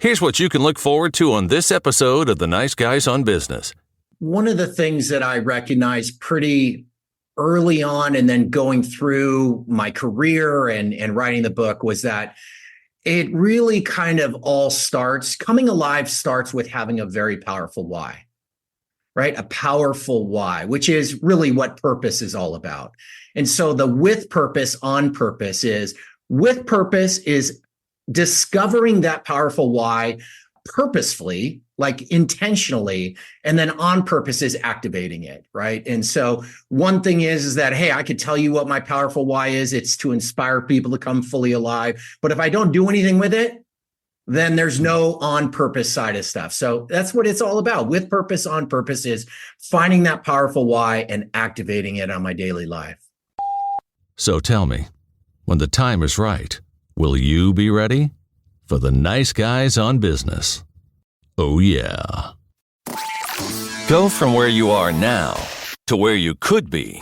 Here's what you can look forward to on this episode of The Nice Guys on Business. One of the things that I recognized pretty early on and then going through my career and writing the book was that it really kind of all coming alive starts with having a very powerful why, right? A powerful why, which is really what purpose is all about. And so the with purpose, on purpose is discovering that powerful why purposefully, like intentionally, and then on purpose is activating it, right? And so one thing is that, hey, I could tell you what my powerful why is. It's to inspire people to come fully alive. But if I don't do anything with it, then there's no on purpose side of stuff. So that's what it's all about. With purpose, on purpose is finding that powerful why and activating it on my daily life. So tell me, when the time is right, will you be ready for the Nice Guys on Business? Oh, yeah. Go from where you are now to where you could be.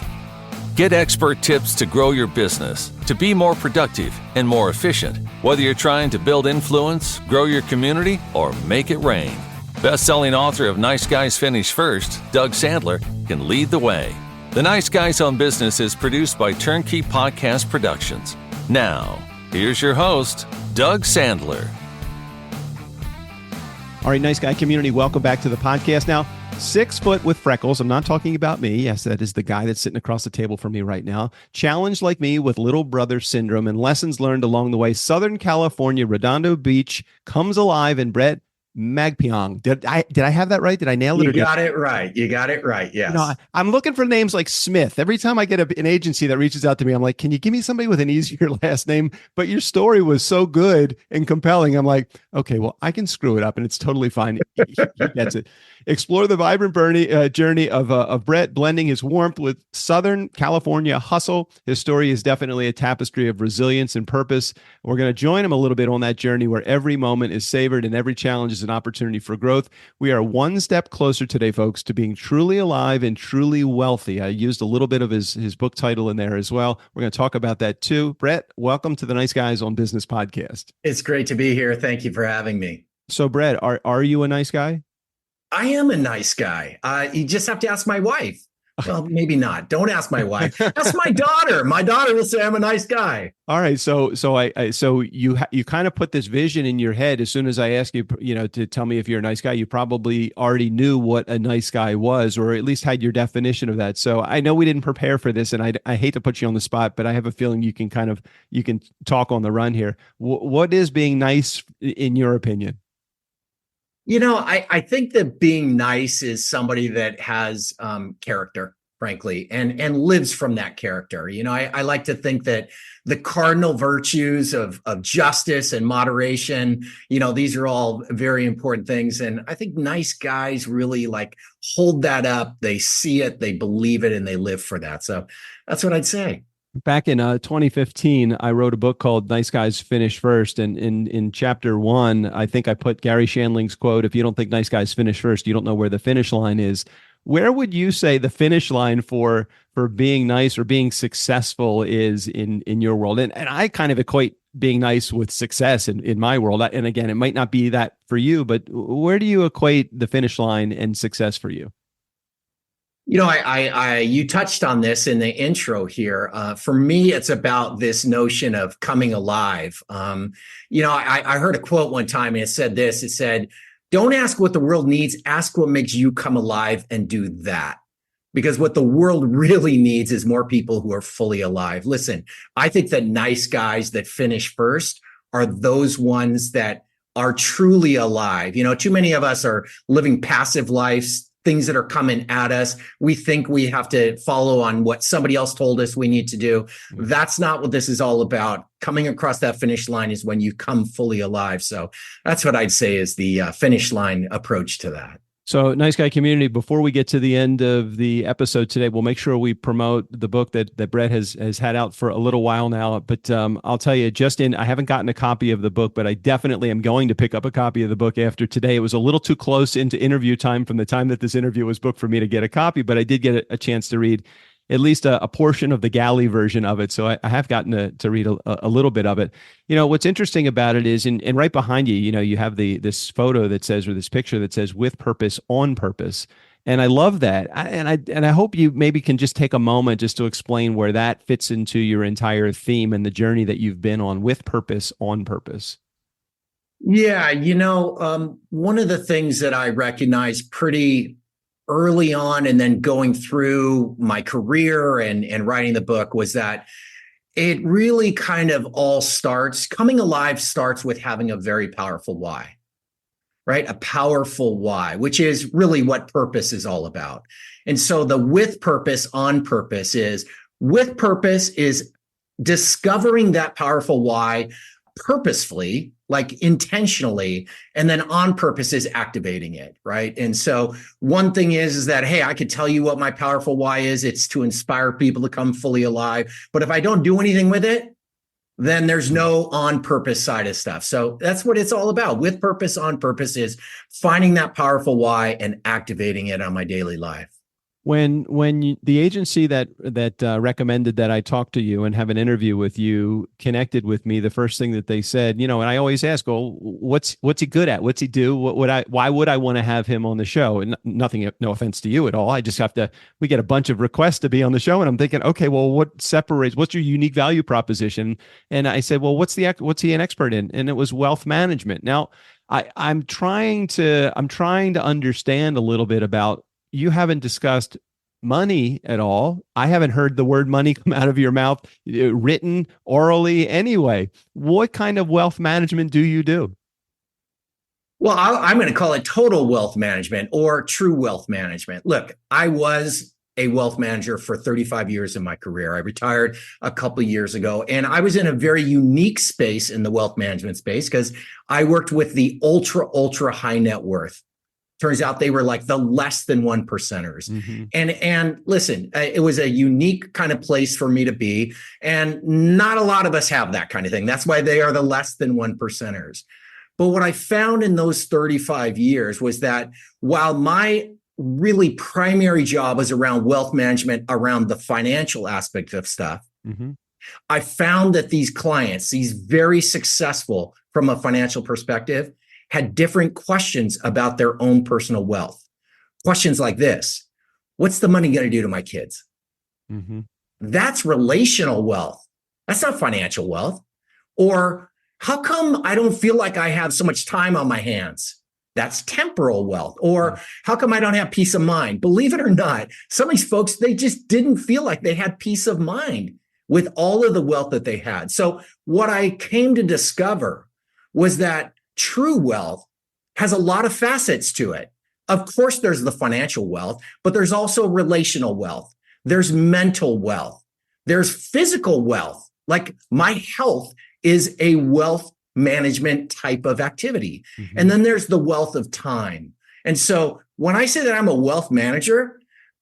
Get expert tips to grow your business, to be more productive and more efficient, whether you're trying to build influence, grow your community, or make it rain. Best-selling author of Nice Guys Finish First, Doug Sandler, can lead the way. The Nice Guys on Business is produced by TurnKey Podcast Productions. Now, here's your host, Doug Sandler. All right, Nice Guy community, welcome back to the podcast. Now, 6 foot with freckles. I'm not talking about me. Yes, that is the guy that's sitting across the table from me right now. Challenged like me with little brother syndrome and lessons learned along the way. Southern California, Redondo Beach comes alive, and Bret Magpiong. Did I have that right? Did I nail it? You got it right. You got it right. Yes. You know, I'm looking for names like Smith. Every time I get an agency that reaches out to me, I'm like, can you give me somebody with an easier last name? But your story was so good and compelling. I'm like, okay, well, I can screw it up and it's totally fine. He gets it. Explore the vibrant journey of Bret, blending his warmth with Southern California hustle. His story is definitely a tapestry of resilience and purpose. We're going to join him a little bit on that journey where every moment is savored and every challenge is an opportunity for growth. We are one step closer today, folks, to being truly alive and truly wealthy. I used a little bit of his book title in there as well. We're going to talk about that too. Bret, welcome to the Nice Guys on Business podcast. It's great to be here. Thank you for having me. So, Bret, are you a nice guy? I am a nice guy. You just have to ask my wife. Well, maybe not. Don't ask my wife. Ask my daughter. My daughter will say I'm a nice guy. All right. So you kind of put this vision in your head. As soon as I ask you, to tell me if you're a nice guy, you probably already knew what a nice guy was, or at least had your definition of that. So I know we didn't prepare for this, and I hate to put you on the spot, but I have a feeling you can talk on the run here. What is being nice in your opinion? I think that being nice is somebody that has character, frankly, and lives from that character. I like to think that the cardinal virtues of justice and moderation, these are all very important things. And I think nice guys really hold that up. They see it, they believe it, and they live for that. So that's what I'd say. Back in 2015, I wrote a book called Nice Guys Finish First. And in chapter 1, I think I put Gary Shandling's quote, if you don't think nice guys finish first, you don't know where the finish line is. Where would you say the finish line for being nice or being successful is in your world? And I kind of equate being nice with success in my world. And again, it might not be that for you, but where do you equate the finish line and success for you? You touched on this in the intro here. For me, it's about this notion of coming alive. I heard a quote one time and it said this. It said, don't ask what the world needs, ask what makes you come alive and do that. Because what the world really needs is more people who are fully alive. Listen, I think that nice guys that finish first are those ones that are truly alive. Too many of us are living passive lives, things that are coming at us. We think we have to follow on what somebody else told us we need to do. That's not what this is all about. Coming across that finish line is when you come fully alive. So that's what I'd say is the finish line approach to that. So, Nice Guy community, before we get to the end of the episode today, we'll make sure we promote the book that Bret has had out for a little while now. But I'll tell you, I haven't gotten a copy of the book, but I definitely am going to pick up a copy of the book after today. It was a little too close into interview time from the time that this interview was booked for me to get a copy, but I did get a chance to read. at least a portion of the galley version of it. So I have gotten to read a little bit of it. What's interesting about it is, and right behind you, you have this photo that says, or this picture that says, with purpose, on purpose. And I love that. I hope you maybe can just take a moment just to explain where that fits into your entire theme and the journey that you've been on, with purpose, on purpose. Yeah, one of the things that I recognized pretty early on, and then going through my career and writing the book, was that it really kind of all coming alive starts with having a very powerful why. Right? A powerful why, which is really what purpose is all about. And so the with purpose, on purpose is, with purpose is discovering that powerful why purposefully, like intentionally, and then on purpose is activating it, right? And so one thing is that, hey, I could tell you what my powerful why is. It's to inspire people to come fully alive. But if I don't do anything with it, then there's no on purpose side of stuff. So that's what it's all about. With purpose, on purpose is finding that powerful why and activating it on my daily life. When the agency that recommended that I talk to you and have an interview with you connected with me, the first thing that they said, and I always ask, well, what's he good at? What's he do? Why would I want to have him on the show? And nothing, no offense to you at all. I just we get a bunch of requests to be on the show, and I'm thinking, okay, well, what's your unique value proposition? And I said, well, what's he an expert in? And it was wealth management. Now, I'm trying to understand a little bit about. You haven't discussed money at all. I haven't heard the word money come out of your mouth, written, orally anyway. What kind of wealth management do you do? Well, I'm going to call it total wealth management or true wealth management. Look, I was a wealth manager for 35 years in my career. I retired a couple of years ago, and I was in a very unique space in the wealth management space because I worked with the ultra high net worth. Turns out they were like the less than 1%ers. Mm-hmm. And listen, it was a unique kind of place for me to be. And not a lot of us have that kind of thing. That's why they are the less than 1%ers. But what I found in those 35 years was that while my really primary job was around wealth management, around the financial aspect of stuff, mm-hmm. I found that these clients, these very successful from a financial perspective, had different questions about their own personal wealth. Questions like this: what's the money going to do to my kids? Mm-hmm. That's relational wealth. That's not financial wealth. Or how come I don't feel like I have so much time on my hands? That's temporal wealth. Or how come I don't have peace of mind? Believe it or not, some of these folks, they just didn't feel like they had peace of mind with all of the wealth that they had. So what I came to discover was that true wealth has a lot of facets to it. Of course, there's the financial wealth, but there's also relational wealth. There's mental wealth. There's physical wealth. Like my health is a wealth management type of activity. Mm-hmm. And then there's the wealth of time. And so when I say that I'm a wealth manager,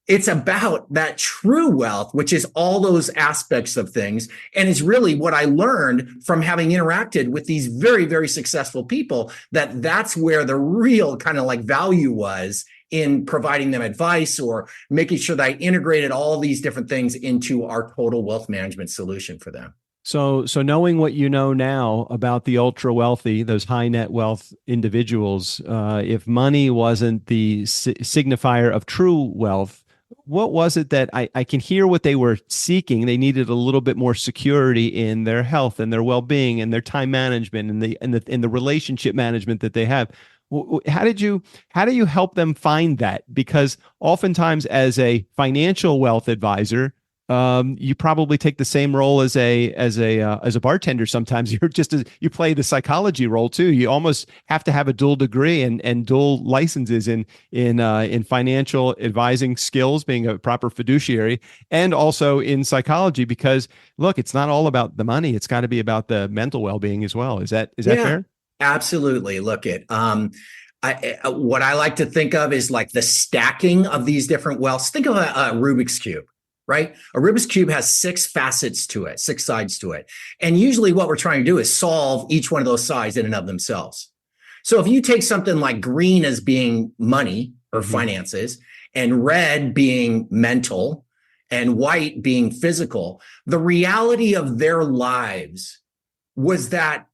it's about that true wealth, which is all those aspects of things. And it's really what I learned from having interacted with these very, very successful people, that's where the real kind of like value was in providing them advice or making sure that I integrated all these different things into our total wealth management solution for them. So knowing what you know now about the ultra wealthy, those high net wealth individuals, if money wasn't the signifier of true wealth, what was it that I can hear what they were seeking? They needed a little bit more security in their health and their well-being and their time management and the relationship management that they have. How do you help them find that? Because oftentimes as a financial wealth advisor, you probably take the same role as a bartender. Sometimes you play the psychology role too. You almost have to have a dual degree and dual licenses in financial advising skills, being a proper fiduciary, and also in psychology. Because look, it's not all about the money; it's got to be about the mental well-being as well. Is that fair? Absolutely. Look at what I like to think of is like the stacking of these different wealths. Think of a Rubik's Cube. Right? A Rubik's Cube has 6 facets to it, 6 sides to it. And usually what we're trying to do is solve each one of those sides in and of themselves. So if you take something like green as being money or finances, and red being mental, and white being physical, the reality of their lives was that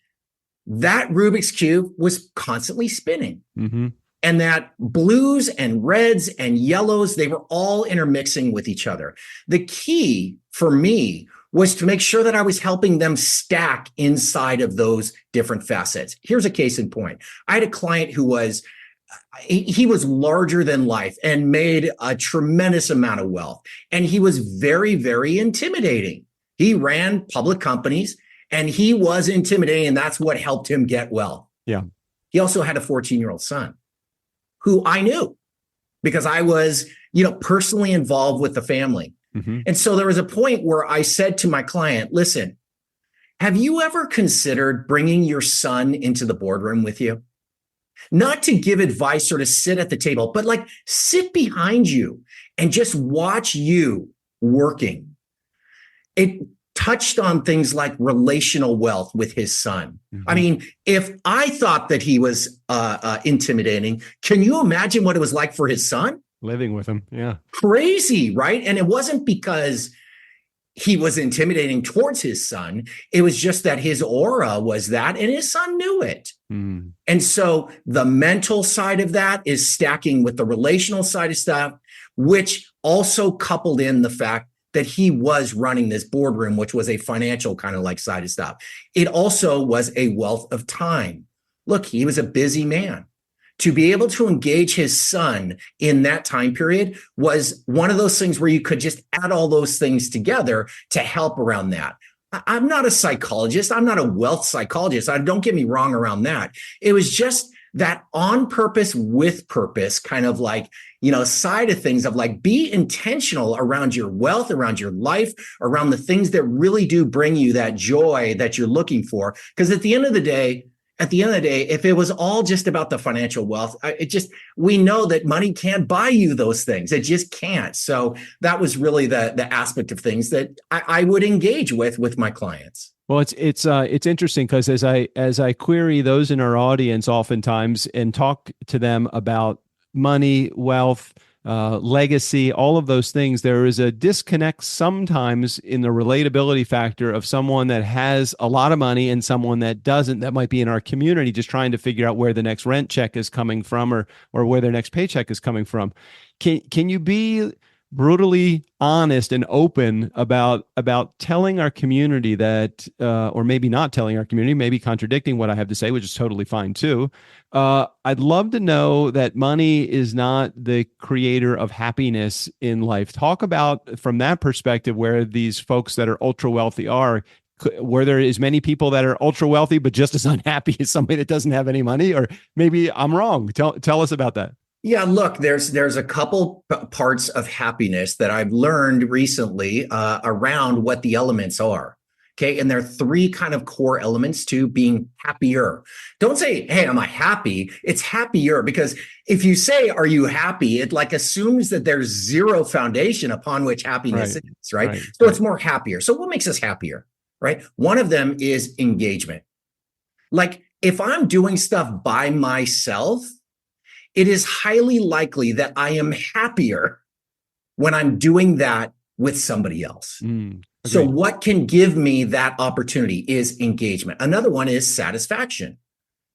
Rubik's Cube was constantly spinning. Mm-hmm. And that blues and reds and yellows, they were all intermixing with each other. The key for me was to make sure that I was helping them stack inside of those different facets. Here's a case in point. I had a client who was larger than life and made a tremendous amount of wealth. And he was very, very intimidating. He ran public companies and he was intimidating. And that's what helped him get wealth. Yeah. He also had a 14-year-old son who I knew because I was, personally involved with the family. Mm-hmm. And so there was a point where I said to my client, listen, have you ever considered bringing your son into the boardroom with you? Not to give advice or to sit at the table, but like sit behind you and just watch you working. It touched on things like relational wealth with his son. Mm-hmm. I mean, if I thought that he was intimidating, can you imagine what it was like for his son? Living with him. Yeah. Crazy, right? And it wasn't because he was intimidating towards his son. It was just that his aura was that, and his son knew it. Mm. And so the mental side of that is stacking with the relational side of stuff, which also coupled in the fact that he was running this boardroom, which was a financial kind of like side of stuff. It also was a wealth of time. Look, he was a busy man. To be able to engage his son in that time period was one of those things where you could just add all those things together to help around that. I'm not a psychologist. I'm not a wealth psychologist. Don't get me wrong around that. It was just that on purpose with purpose kind of like, side of things of like, be intentional around your wealth, around your life, around the things that really do bring you that joy that you're looking for. Because at the end of the day, if it was all just about the financial wealth, we know that money can't buy you those things. It just can't. So that was really the aspect of things that I would engage with my clients. Well, it's interesting because as I query those in our audience oftentimes and talk to them about money, wealth, legacy, all of those things, there is a disconnect sometimes in the relatability factor of someone that has a lot of money and someone that doesn't, that might be in our community, just trying to figure out where the next rent check is coming from or where their next paycheck is coming from. Can you be brutally honest and open about telling our community that, or maybe not telling our community, maybe contradicting what I have to say, which is totally fine too. I'd love to know that money is not the creator of happiness in life. Talk about from that perspective where these folks that are ultra wealthy are, where there is many people that are ultra wealthy, but just as unhappy as somebody that doesn't have any money, or maybe I'm wrong. Tell us about that. Yeah, look, there's a couple parts of happiness that I've learned recently around what the elements are. Okay. And there are three kind of core elements to being happier. Don't say, hey, am I happy? It's happier, because if you say, are you happy? It like assumes that there's zero foundation upon which happiness is, right? So it's more happier. So what makes us happier, right? One of them is engagement. Like if I'm doing stuff by myself, it is highly likely that I am happier when I'm doing that with somebody else. So what can give me that opportunity is engagement. Another one is satisfaction.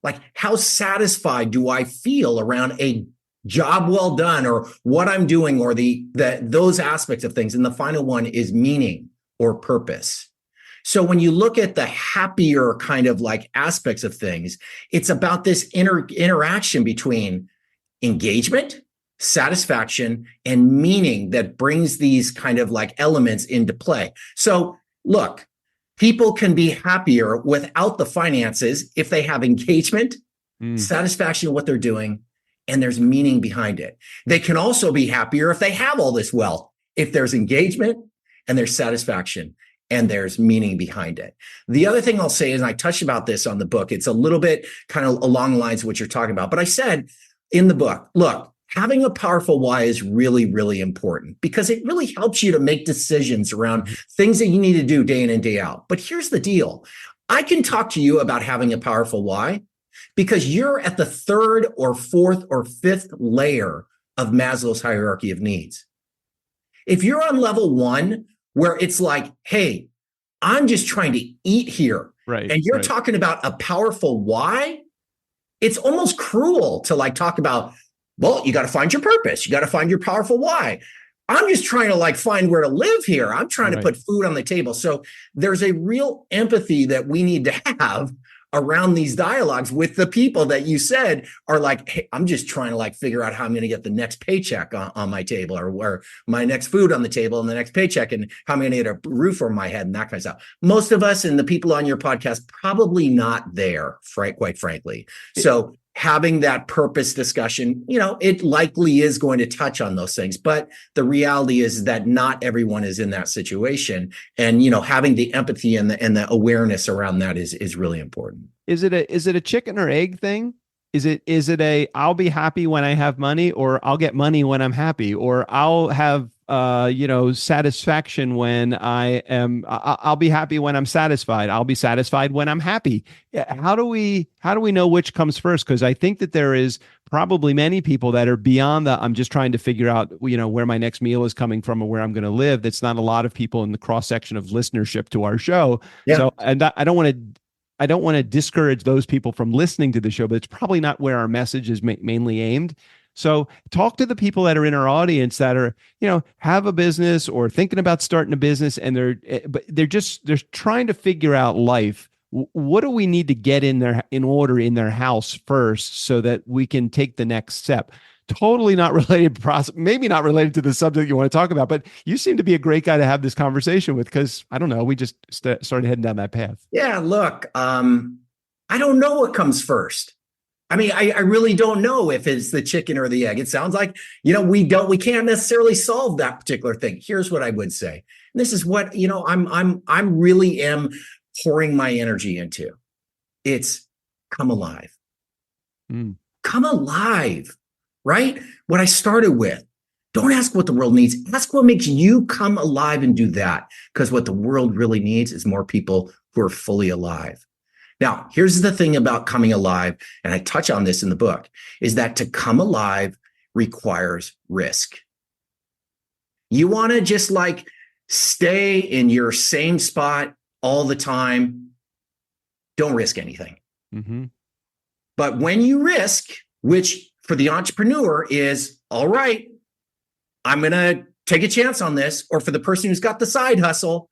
Like how satisfied do I feel around a job well done or what I'm doing or those aspects of things. And the final one is meaning or purpose. So when you look at the happier kind of like aspects of things, it's about this interaction between engagement, satisfaction, and meaning that brings these kind of like elements into play. So look, people can be happier without the finances if they have engagement, satisfaction in what they're doing, and there's meaning behind it. They can also be happier if they have all this wealth, if there's engagement and there's satisfaction and there's meaning behind it. The other thing I'll say is, and I touched about this on the book, it's a little bit kind of along the lines of what you're talking about, but I said in the book, look, having a powerful why is really, really important because it really helps you to make decisions around things that you need to do day in and day out. But here's the deal. I can talk to you about having a powerful why because you're at the third or fourth or fifth layer of Maslow's hierarchy of needs. If you're on level 1, where it's like, hey, I'm just trying to eat here. Right. And you're right. talking about a powerful why, it's almost cruel to like talk about, well, you got to find your purpose. You got to find your powerful why. I'm just trying to like find where to live here. I'm trying to put food on the table. So there's a real empathy that we need to have around these dialogues with the people that you said are like, hey, I'm just trying to like figure out how I'm going to get the next paycheck on my table, or where my next food on the table and the next paycheck, and how I'm going to get a roof over my head and that kind of stuff. Most of us and the people on your podcast, probably not there, quite frankly. So having that purpose discussion, it likely is going to touch on those things, but the reality is that not everyone is in that situation. And, having the empathy and the awareness around that is really important. Is it a chicken or egg thing? Is it a, I'll be happy when I have money, or I'll get money when I'm happy, or I'll have, satisfaction when I'll be happy when I'm satisfied. I'll be satisfied when I'm happy. How do we know which comes first? Because I think that there is probably many people that are beyond the, I'm just trying to figure out, where my next meal is coming from or where I'm going to live. That's not a lot of people in the cross section of listenership to our show. Yeah. So, and I don't want to discourage those people from listening to the show, but it's probably not where our message is mainly aimed. So talk to the people that are in our audience that are, have a business or thinking about starting a business, and they're trying to figure out life. What do we need to get in order in their house first so that we can take the next step? Totally not related maybe not related to the subject you want to talk about, but you seem to be a great guy to have this conversation with, because I don't know, we just started heading down that path. Yeah, look, I don't know what comes first. I mean, I really don't know if it's the chicken or the egg. It sounds like, we can't necessarily solve that particular thing. Here's what I would say. And this is what, I'm really am pouring my energy into. It's come alive. Come alive, right? What I started with. Don't ask what the world needs. Ask what makes you come alive and do that. Because what the world really needs is more people who are fully alive. Now, here's the thing about coming alive, and I touch on this in the book, is that to come alive requires risk. You want to just like stay in your same spot all the time. Don't risk anything. Mm-hmm. But when you risk, which for the entrepreneur is, all right, I'm going to take a chance on this, or for the person who's got the side hustle,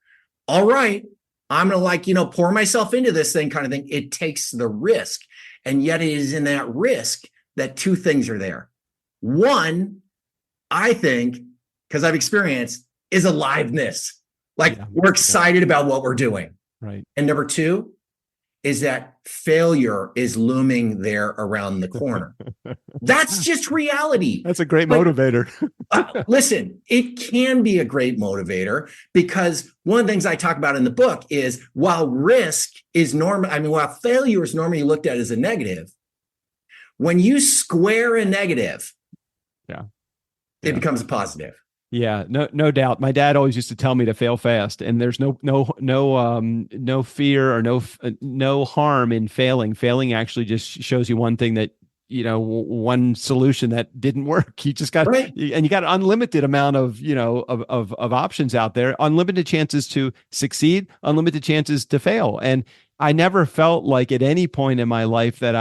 all right, I'm going to pour myself into this thing kind of thing. It takes the risk. And yet it is in that risk that two things are there. One, I think, because I've experienced, is aliveness. We're excited about what we're doing. Right. And number two is that failure is looming there around the corner. That's just reality. That's a great motivator. Listen, it can be a great motivator, because one of the things I talk about in the book is while risk is while failure is normally looked at as a negative, when you square a negative, it becomes a positive. Yeah, no doubt. My dad always used to tell me to fail fast, and there's no fear or no harm in failing. Failing actually just shows you one thing that, one solution that didn't work. You just got, and you got an unlimited amount of, of options out there, unlimited chances to succeed, unlimited chances to fail. And I never felt like at any point in my life that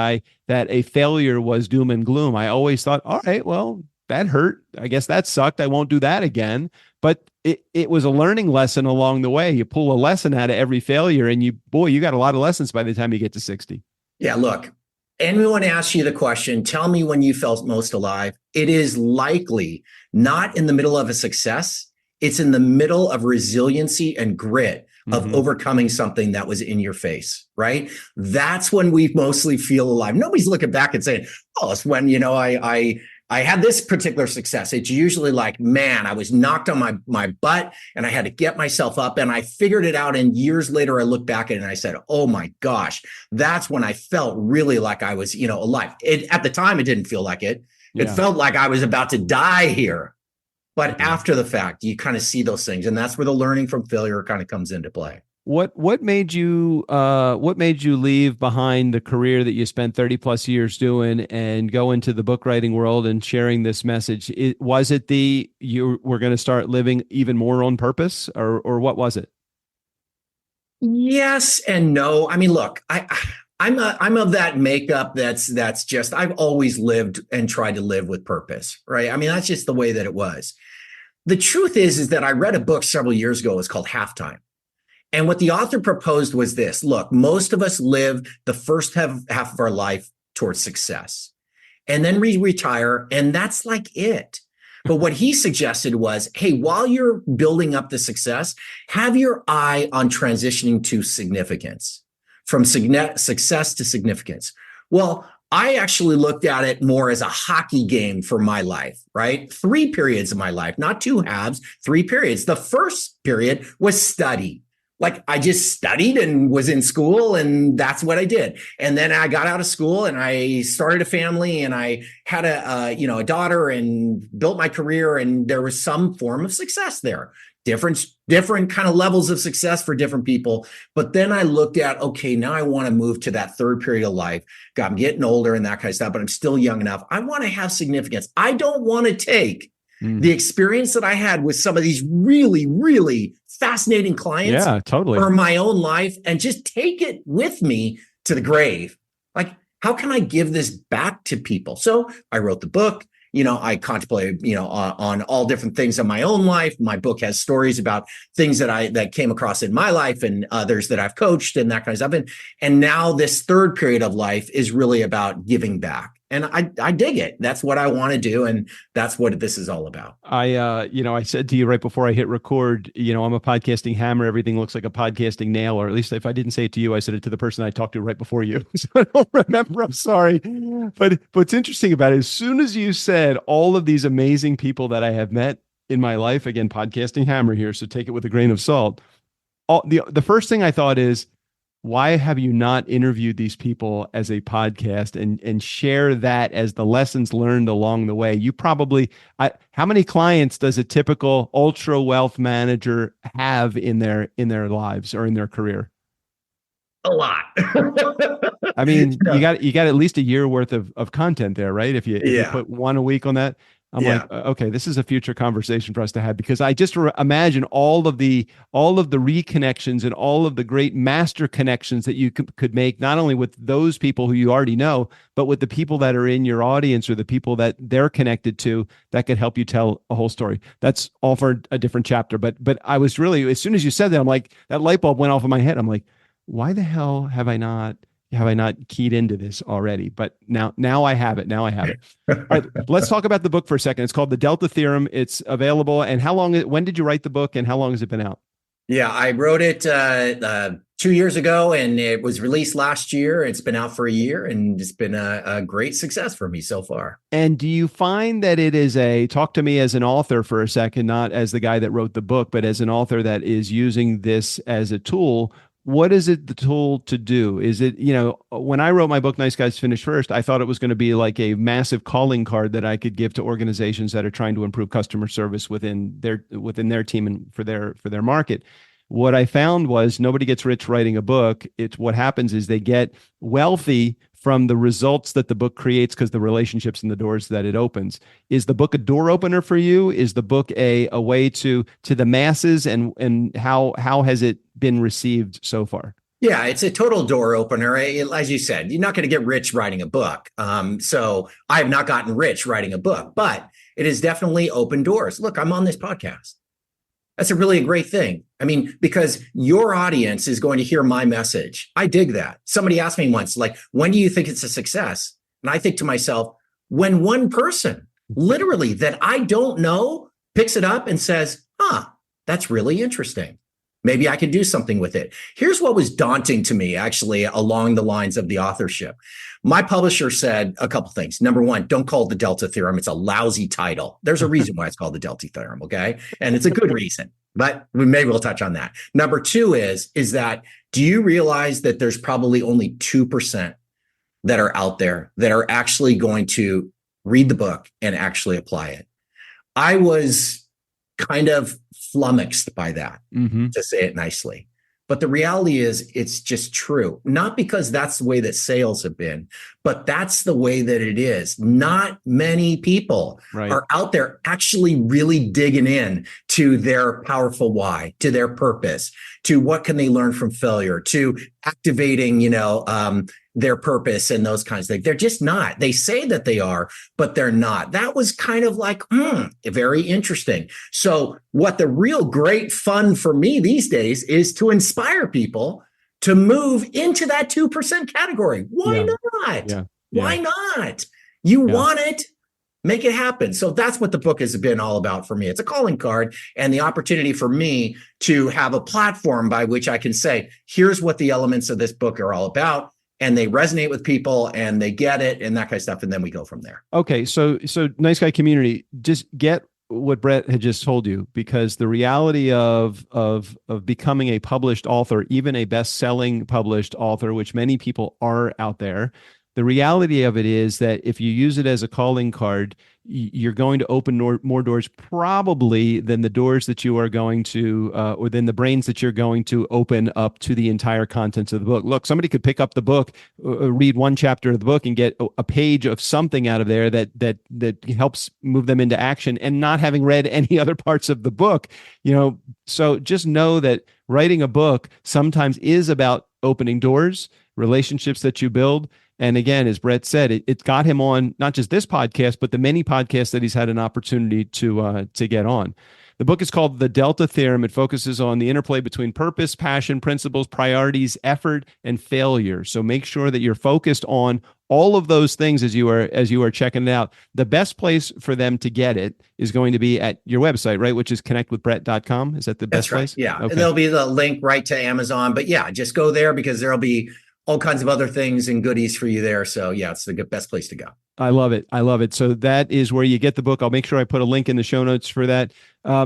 a failure was doom and gloom. I always thought, all right, well, that hurt. I guess that sucked. I won't do that again. But it was a learning lesson along the way. You pull a lesson out of every failure, and you got a lot of lessons by the time you get to 60. Yeah, look, anyone asks you the question, tell me when you felt most alive. It is likely not in the middle of a success. It's in the middle of resiliency and grit of overcoming something that was in your face, right? That's when we mostly feel alive. Nobody's looking back and saying, oh, it's when, I had this particular success. It's usually like, man, I was knocked on my butt and I had to get myself up and I figured it out. And years later, I look back at it and I said, oh my gosh, that's when I felt really like I was, alive. At the time, it didn't feel like it. It felt like I was about to die here. But after the fact, you kind of see those things. And that's where the learning from failure kind of comes into play. What made you leave behind the career that you spent 30 plus years doing and go into the book writing world and sharing this message? Was it you were going to start living even more on purpose, or what was it? Yes and no. I mean, look, I'm of that makeup that's just I've always lived and tried to live with purpose, right? I mean, that's just the way that it was. The truth is that I read a book several years ago. It's called Halftime. And what the author proposed was this: look, most of us live the first half of our life towards success. And then we retire, and that's like it. But what he suggested was, hey, while you're building up the success, have your eye on transitioning to significance, from success to significance. Well, I actually looked at it more as a hockey game for my life, right? 3 periods of my life, not 2 halves, 3 periods. The first period was study. Like I just studied and was in school, and that's what I did. And then I got out of school and I started a family, and I had a daughter, and built my career, and there was some form of success there. Different kind of levels of success for different people. But then I looked at, okay, now I want to move to that third period of life. God, I'm getting older and that kind of stuff, but I'm still young enough. I want to have significance. I don't want to take the experience that I had with some of these really, really fascinating clients for my own life and just take it with me to the grave. Like, how can I give this back to people? So I wrote the book. I contemplated, on all different things in my own life. My book has stories about things that came across in my life and others that I've coached and that kind of stuff. And now this third period of life is really about giving back. And I dig it. That's what I want to do. And that's what this is all about. I said to you right before I hit record, I'm a podcasting hammer. Everything looks like a podcasting nail, or at least if I didn't say it to you, I said it to the person I talked to right before you. So I don't remember. I'm sorry. But what's interesting about it, as soon as you said all of these amazing people that I have met in my life, again, podcasting hammer here, so take it with a grain of salt. The first thing I thought is, why have you not interviewed these people as a podcast and share that as the lessons learned along the way? You probably, how many clients does a typical ultra wealth manager have in their lives or in their career? A lot. I mean, you got at least a year worth of content there, right? If you put one a week on that. I'm like, okay, this is a future conversation for us to have, because I just imagine all of the reconnections and all of the great master connections that you could make, not only with those people who you already know, but with the people that are in your audience or the people that they're connected to that could help you tell a whole story. That's all for a different chapter. But I was really, as soon as you said that, I'm like, that light bulb went off in my head. I'm like, why the hell have I not keyed into this already? But now I have it. All right, let's talk about the book for a second. It's called The Delta Theorem. It's available. And when did you write the book, and how long has it been out? Yeah, I wrote it 2 years ago, and it was released last year. It's been out for a year, and it's been a great success for me so far. And do you find that it is talk to me as an author for a second, not as the guy that wrote the book, but as an author that is using this as a tool? What is it the tool to do? Is it, when I wrote my book, Nice Guys Finish First, I thought it was going to be like a massive calling card that I could give to organizations that are trying to improve customer service within their team and for their market. What I found was nobody gets rich writing a book. What happens is they get wealthy from the results that the book creates because the relationships and the doors that it opens. Is the book a door opener for you? Is the book a way to the masses, and how has it been received so far? Yeah, it's a total door opener. As you said, you're not going to get rich writing a book. So I have not gotten rich writing a book, but it has definitely opened doors. Look, I'm on this podcast. That's a great thing. I mean, because your audience is going to hear my message. I dig that. Somebody asked me once, like, when do you think it's a success? And I think to myself, when one person literally that I don't know picks it up and says, that's really interesting. Maybe I could do something with it. Here's what was daunting to me, actually, along the lines of the authorship. My publisher said a couple things. Number one, don't call it the Delta Theorem. It's a lousy title. There's a reason why it's called the Delta Theorem, okay? And it's a good reason, but maybe we'll touch on that. Number two is that, do you realize that there's probably only 2% that are out there that are actually going to read the book and actually apply it? I was kind of flummoxed by that, to say it nicely. But the reality is it's just true. Not because that's the way that sales have been, but that's the way that it is. Not many people are out there actually really digging in to their powerful why, to their purpose, to what can they learn from failure, to activating, their purpose and those kinds of things. They're just not. They say that they are, but they're not. That was kind of like, very interesting. So what the real great fun for me these days is to inspire people to move into that 2% category. Why not? Yeah. Why not? You want it, make it happen. So that's what the book has been all about for me. It's a calling card and the opportunity for me to have a platform by which I can say, here's what the elements of this book are all about. And they resonate with people and they get it and that kind of stuff. And then we go from there. Okay. So Nice Guy community, just get what Bret had just told you, because the reality of becoming a published author, even a best-selling published author, which many people are out there, the reality of it is that if you use it as a calling card, you're going to open more doors probably than the doors that you are going to, or than the brains that you're going to open up to the entire contents of the book. Look, somebody could pick up the book, read one chapter of the book and get a page of something out of there that helps move them into action, and not having read any other parts of the book. So just know that writing a book sometimes is about opening doors, relationships that you build. And again, as Bret said, it got him on not just this podcast, but the many podcasts that he's had an opportunity to get on. The book is called The Delta Theorem. It focuses on the interplay between purpose, passion, principles, priorities, effort, and failure. So make sure that you're focused on all of those things as you are checking it out. The best place for them to get it is going to be at your website, right? Which is connectwithbret.com. Is that the best place? Yeah. Okay. And there'll be the link right to Amazon. But yeah, just go there because there'll be all kinds of other things and goodies for you there. So yeah, it's the best place to go. I love it. I love it. So that is where you get the book. I'll make sure I put a link in the show notes for that.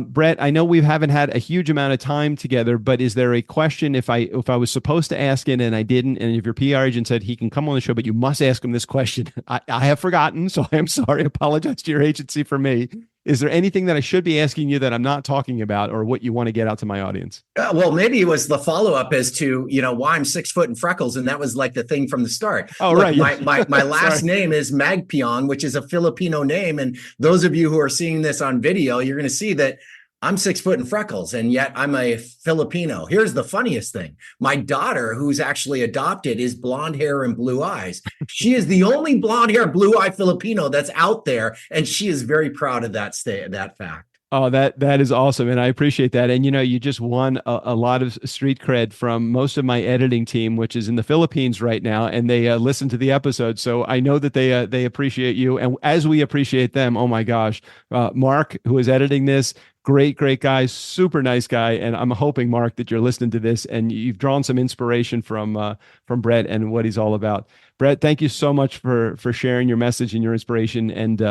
Bret, I know we haven't had a huge amount of time together, but is there a question if I was supposed to ask it and I didn't, and if your PR agent said he can come on the show, but you must ask him this question, I have forgotten, so I am sorry. I apologize to your agency for me. Is there anything that I should be asking you that I'm not talking about, or what you want to get out to my audience? Well, maybe it was the follow-up as to, why I'm 6 foot and freckles. And that was like the thing from the start. Oh, look, right. My last name is Magpiong, which is a Filipino name. And those of you who are seeing this on video, you're going to see that I'm 6 foot and freckles, and yet I'm a Filipino. Here's the funniest thing. My daughter, who's actually adopted, is blonde hair and blue eyes. She is the only blonde hair, blue eye Filipino that's out there. And she is very proud of that fact. Oh, that is awesome. And I appreciate that. And, you just won a lot of street cred from most of my editing team, which is in the Philippines right now. And they listen to the episode. So I know that they appreciate you. And as we appreciate them, oh my gosh, Mark, who is editing this, great guy, super nice guy. And I'm hoping, Mark, that you're listening to this and you've drawn some inspiration from Bret and what he's all about. Bret, thank you so much for sharing your message and your inspiration and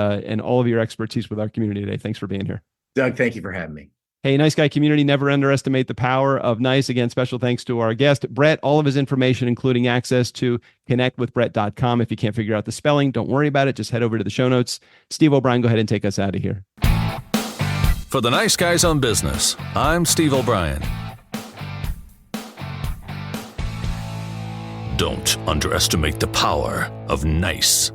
all of your expertise with our community today. Thanks for being here. Doug, thank you for having me. Hey, Nice Guy community, never underestimate the power of nice. Again, special thanks to our guest, Bret. All of his information, including access to connectwithbret.com. If you can't figure out the spelling, don't worry about it. Just head over to the show notes. Steve O'Brien, go ahead and take us out of here. For the Nice Guys on Business, I'm Steve O'Brien. Don't underestimate the power of nice.